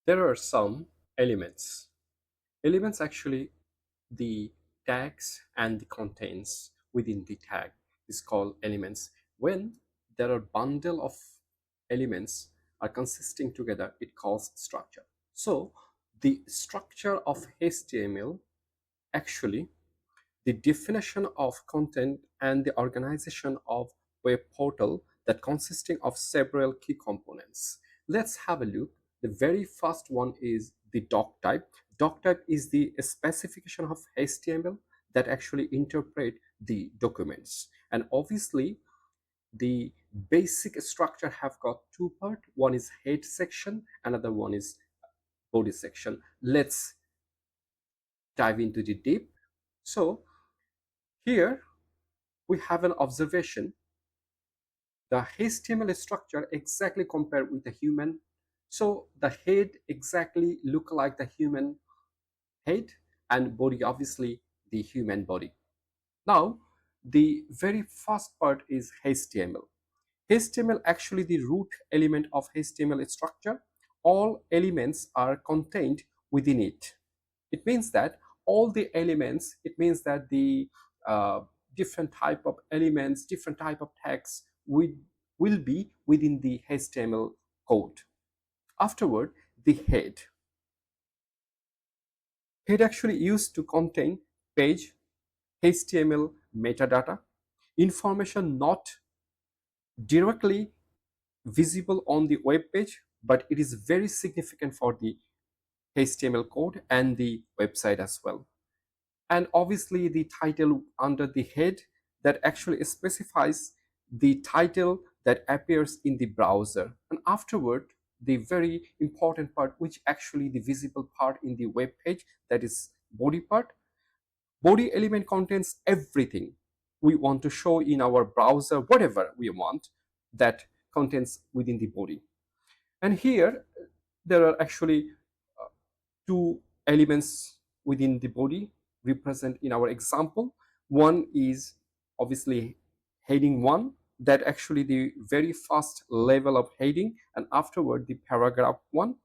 There are some elements. Elements actually the tags and the contents within the tag is called elements. When there are bundle of elements are consisting together, it calls structure. So the structure of HTML actually the definition of content and the organization of web portal that consisting of several key components. Let's have a look. The very first one is the doc type. Doc type is the specification of HTML that actually interpret the documents. And obviously, the basic structure have got two part. One is head section, another one is body section. Let's dive into the deep. So here we have an observation. The HTML structure exactly compared with the human. So the head exactly look like the human head and body obviously the human body. Now the very first part is HTML. HTML actually the root element of HTML structure. All elements are contained within it. It means that all the elements, it means that the uh, different type of elements, different type of tags will be within the HTML code. Afterward, the head. Head actually used to contain page, HTML metadata, information not directly visible on the web page, but it is very significant for the HTML code and the website as well. And obviously the title under the head that actually specifies the title that appears in the browser. And afterward, the very important part, which actually the visible part in the web page, that is body part. Body element contains everything we want to show in our browser, whatever we want, that contains within the body. And here there are actually two elements within the body represent in our example. One is obviously heading one, that actually the very first level of heading, and afterward the paragraph one,